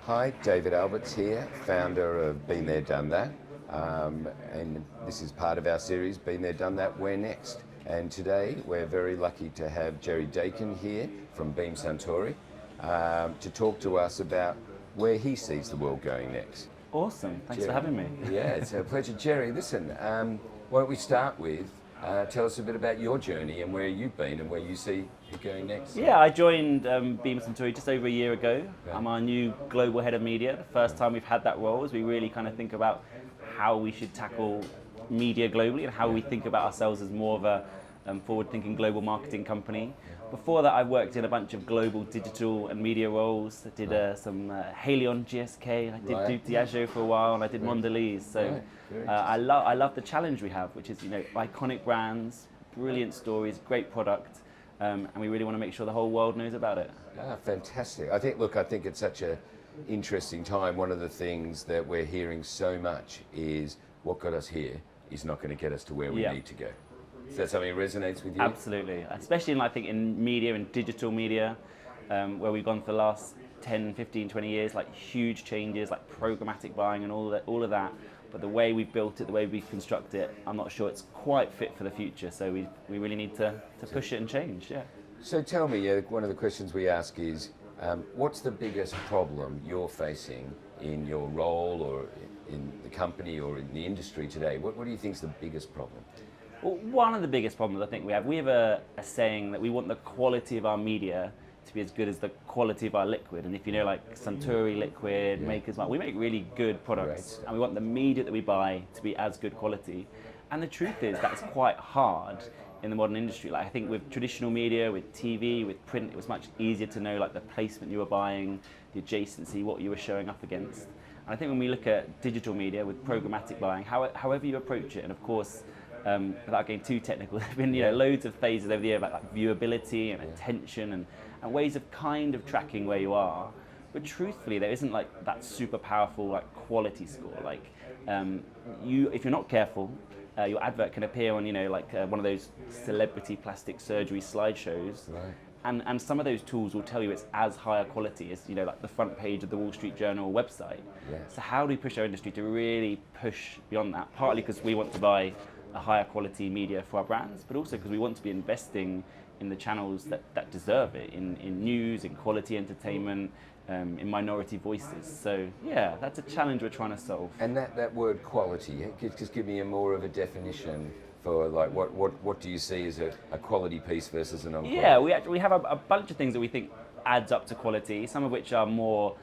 Hi, David Alberts here, founder of BeenThereDoneThat, and this is part of our series, DoneThat Where Next. And today we're very lucky to have Jerry Daykin here from Beam Suntory to talk to us about where he sees the world going next. Awesome, thanks Jerry. for having me. Yeah, it's a pleasure. Jerry, listen, why don't we start with, tell us a bit about your journey and where you've been and where you see it going next. Yeah, I joined Beam Suntory just over a year ago. Okay. I'm our new global head of media. The first time we've had that role as we really kind of think about how we should tackle media globally and how we think about ourselves as more of a forward-thinking global marketing company. Before that, I worked in a bunch of global digital and media roles. I did some Haley on GSK, I did Duke Diageo for a while, and I did Mondelez. So I love the challenge we have, which is iconic brands, brilliant stories, great product, and we really want to make sure the whole world knows about it. Fantastic. I think it's such an interesting time. One of the things that we're hearing so much is what got us here is not going to get us to where we need to go. Is that something that resonates with you? Absolutely, especially in media and digital media, where we've gone for the last 10, 15, 20 years, huge changes, programmatic buying and all of that. But the way we've built it, the way we construct it, I'm not sure it's quite fit for the future. So we really need to push it and change, yeah. So tell me, one of the questions we ask is, what's the biggest problem you're facing in your role or in the company or in the industry today? What do you think is the biggest problem? Well, one of the biggest problems I think we have a saying that we want the quality of our media to be as good as the quality of our liquid. And if you know, Suntory liquid, Maker's Mark, we make really good products, and we want the media that we buy to be as good quality. And the truth is that's quite hard in the modern industry. I think with traditional media, with TV, with print, it was much easier to know the placement you were buying, the adjacency, what you were showing up against. And I think when we look at digital media with programmatic buying, however you approach it, and of course, without getting too technical, there's been loads of phases over the year about viewability and attention and ways of kind of tracking where you are. But truthfully, there isn't that super powerful quality score. If you're not careful, your advert can appear on one of those celebrity plastic surgery slideshows. Right. And some of those tools will tell you it's as higher quality as the front page of the Wall Street Journal website. Yes. So how do we push our industry to really push beyond that? Partly because we want to buy a higher quality media for our brands, but also because we want to be investing in the channels that deserve it, in news, in quality entertainment, in minority voices. So yeah, that's a challenge we're trying to solve. And that word quality, just give me more of a definition for what do you see as a quality piece versus a non-quality? Yeah, we have a bunch of things that we think adds up to quality, some of which are more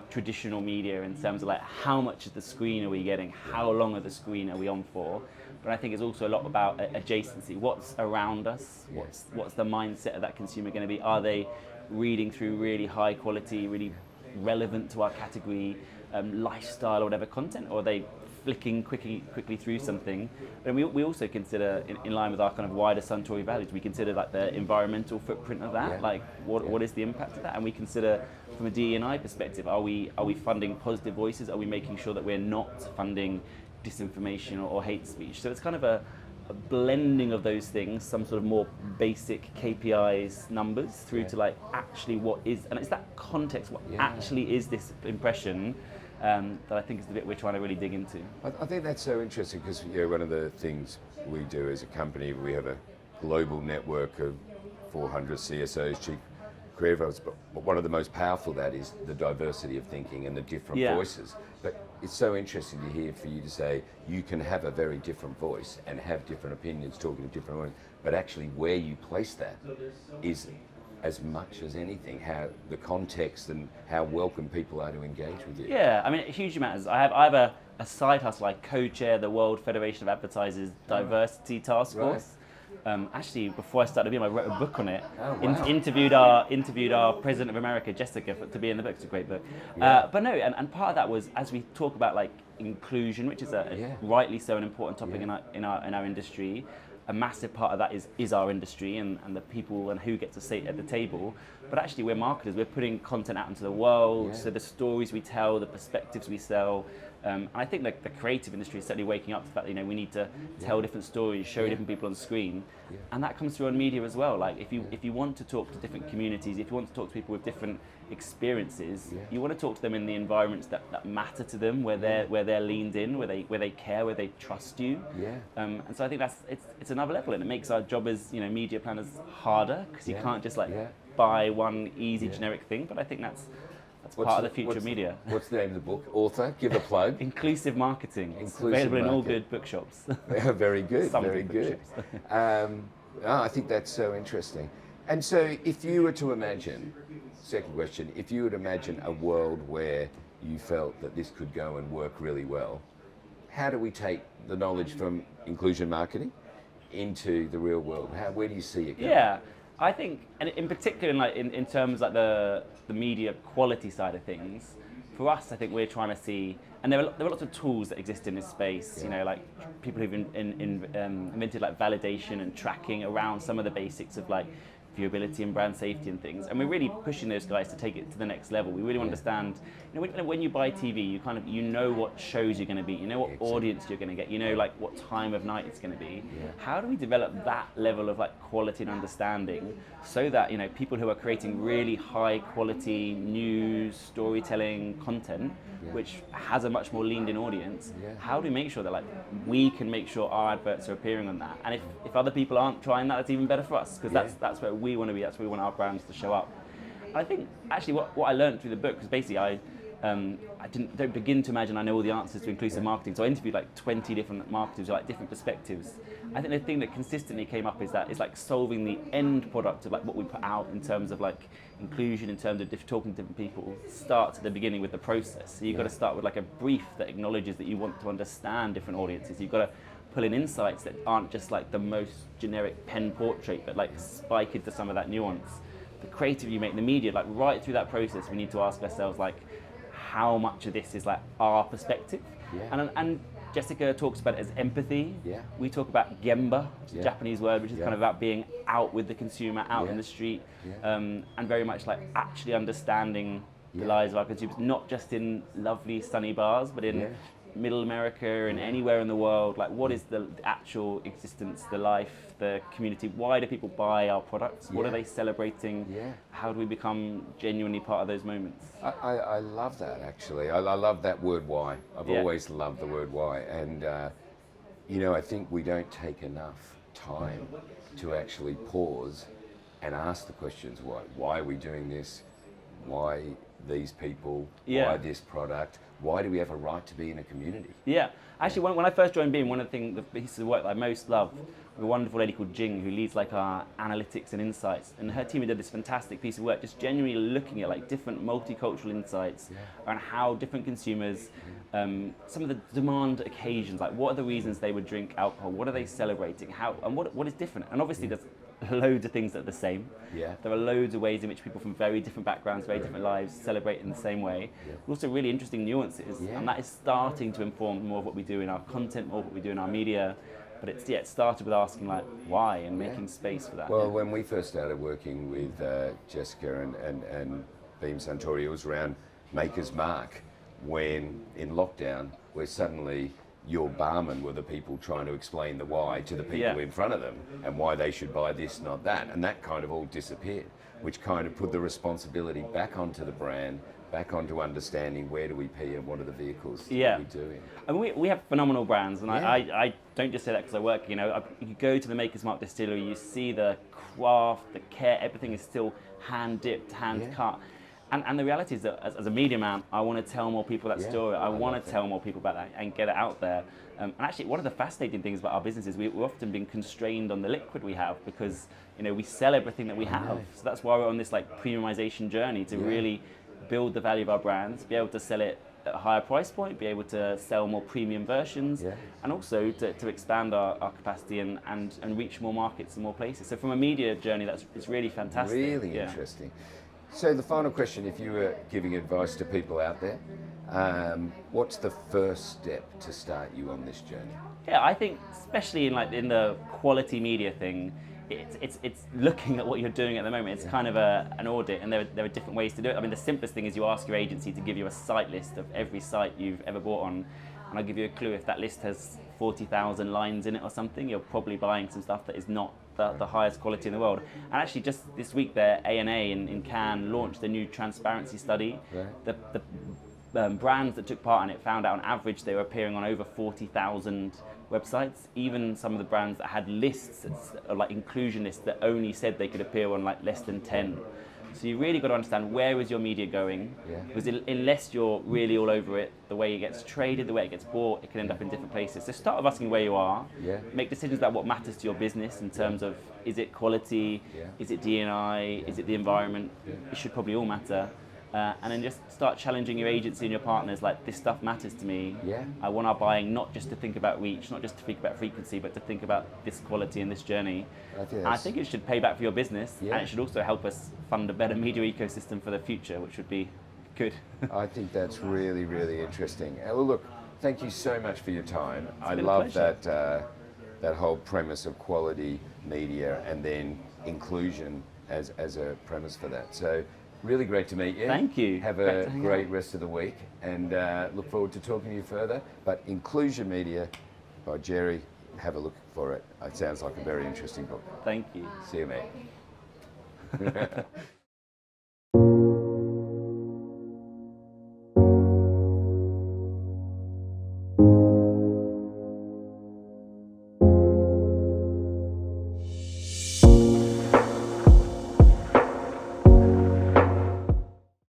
traditional media in terms of how much of the screen are we getting, how long of the screen are we on for. But I think it's also a lot about adjacency. What's around us? What's the mindset of that consumer going to be? Are they reading through really high quality, really relevant to our category, lifestyle or whatever content, or are they flicking quickly through something? And we also consider, in line with our kind of wider Suntory values, we consider the environmental footprint of that. What is the impact of that? And we consider from a DE&I perspective, are we funding positive voices? Are we making sure that we're not funding disinformation or hate speech? So it's kind of a blending of those things, some sort of more basic KPIs numbers through to actually what is, and it's that context, what actually is this impression that I think is the bit we're trying to really dig into. I think that's so interesting because one of the things we do as a company, we have a global network of 400 CSOs, chief creative officers, but one of the most powerful that is the diversity of thinking and the different voices. But it's so interesting to hear for you to say you can have a very different voice and have different opinions talking to different audience, but actually where you place that is as much as anything, how the context and how welcome people are to engage with you. Yeah, I mean, it hugely matters. I have a side hustle. I co-chair the World Federation of Advertisers Diversity Task Force. Actually, before I started Beam, I wrote a book on it. Interviewed our President of America, Jessica, to be in the book. It's a great book. But no, and part of that was as we talk about inclusion, which is a rightly so an important topic in our industry. A massive part of that is our industry and the people and who get to sit at the table. but actually we're marketers. We're putting content out into the world. Yeah. So the stories we tell, the perspectives we sell. And I think like the creative industry is certainly waking up to the fact that we need to tell different stories, show different people on screen, and that comes through on media as well. Like if you want to talk to different communities, if you want to talk to people with different experiences, you want to talk to them in the environments that matter to them, where they're leaned in, where they care, where they trust you. And so I think it's another level, and it makes our job as media planners harder, because you can't just buy one easy generic thing. But I think that's part of the future of media. What's the name of the book? Author, give a plug. Inclusive marketing. It's Inclusive available in all market. good bookshops. Very good, Some very good good. I think that's so interesting. And so if you were to imagine, second question, if you would imagine a world where you felt that this could go and work really well, how do we take the knowledge from inclusion marketing into the real world? Where do you see it going? Yeah, I think, and in particular, in terms like the media quality side of things, for us, I think we're trying to see, and there are lots of tools that exist in this space. Like people who've invented like validation and tracking around some of the basics of like viewability and brand safety and things, and we're really pushing those guys to take it to the next level. We really understand, when you buy TV, you know what shows you're going to be, you know what audience you're going to get, like what time of night it's going to be. How do we develop that level of like quality and understanding, so that people who are creating really high quality news, storytelling content, which has a much more leaned in audience, how do we make sure that like we can make sure our adverts are appearing on that? And if other people aren't trying that, that's even better for us, because that's where we want to be, that's where we want our brands to show up. And I think actually what I learned through the book was basically I don't begin to imagine I know all the answers to inclusive marketing. So I interviewed like 20 different marketers with like different perspectives. I think the thing that consistently came up is that it's like solving the end product of like what we put out in terms of like inclusion, in terms of talking to different people, starts at the beginning with the process. So you've got to start with like a brief that acknowledges that you want to understand different audiences. You've got to pull in insights that aren't just like the most generic pen portrait, but like spike into some of that nuance. The creative you make, the media, like right through that process, we need to ask ourselves like, how much of this is like our perspective? And Jessica talks about it as empathy. We talk about gemba, which is a Japanese word, which is kind of about being out with the consumer, out in the street, and very much like actually understanding the lives of our consumers, not just in lovely sunny bars, but in Middle America and anywhere in the world. Like, what is the actual existence, the life, the community? Why do people buy our products? What are they celebrating? How do we become genuinely part of those moments? I love that, actually. I love that word why. I've always loved the word why. And, I think we don't take enough time to actually pause and ask the questions. Why are we doing this? Why these people? Why this product? Why do we have a right to be in a community? Actually, when I first joined Beam, one of the pieces of work that I most love, a wonderful lady called Jing, who leads like our analytics and insights, and her team did this fantastic piece of work, just genuinely looking at like different multicultural insights around how different consumers, some of the demand occasions, like what are the reasons they would drink alcohol, what are they celebrating, and what is different. And obviously there's loads of things that are the same. There are loads of ways in which people from very different backgrounds, very different lives celebrate in the same way. Also really interesting nuances, and that is starting to inform more of what we do in our content, more of what we do in our media. But it started with asking like why and making space for that. Well, when we first started working with Jessica and Beam Suntory, it was around Maker's Mark, when in lockdown, where suddenly your barmen were the people trying to explain the why to the people in front of them, and why they should buy this, not that. And that kind of all disappeared, which kind of put the responsibility back onto the brand, back onto understanding where do we pee and what are the vehicles that we do in. And we have phenomenal brands, and I don't just say that because I work, you go to the Maker's Mark distillery, you see the craft, the care, everything is still hand dipped, hand cut. And the reality is that as a media man, I want to tell more people that story. I want to tell more people about that and get it out there. And actually, one of the fascinating things about our business is we've often been constrained on the liquid we have, because we sell everything that we have. So that's why we're on this like premiumization journey to really build the value of our brands, be able to sell it at a higher price point, be able to sell more premium versions, and also to expand our capacity and reach more markets and more places. So from a media journey, it's really fantastic. Really interesting. So the final question, if you were giving advice to people out there, what's the first step to start you on this journey? I think especially in the quality media thing, it's looking at what you're doing at the moment. It's kind of an audit, and there are different ways to do it. I mean, the simplest thing is you ask your agency to give you a site list of every site you've ever bought on, and I'll give you a clue. If that list has 40,000 lines in it or something, you're probably buying some stuff that is not the highest quality in the world. And actually, just this week, their A&A in Cannes launched a new transparency study. Right. The brands that took part in it found out on average they were appearing on over 40,000 websites. Even some of the brands that had lists, like inclusion lists, that only said they could appear on like less than 10. So you really got to understand, where is your media going? Because unless you're really all over it, the way it gets traded, the way it gets bought, it can end up in different places. So start with asking where you are. Make decisions about what matters to your business in terms of, is it quality, is it D&I, is it the environment? It should probably all matter. And then just start challenging your agency and your partners, like, this stuff matters to me. I want our buying not just to think about reach, not just to think about frequency, but to think about this quality and this journey. And I think it should pay back for your business, and it should also help us fund a better media ecosystem for the future, which would be good. I think that's really, really interesting. Well, look, thank you so much for your time. I been a love pleasure. that whole premise of quality media and then inclusion as a premise for that. So really great to meet you. Thank you. Have a great rest of the week, and look forward to talking to you further. But Inclusion Media by Jerry, have a look for it. It sounds like a very interesting book. Thank you. See you, mate.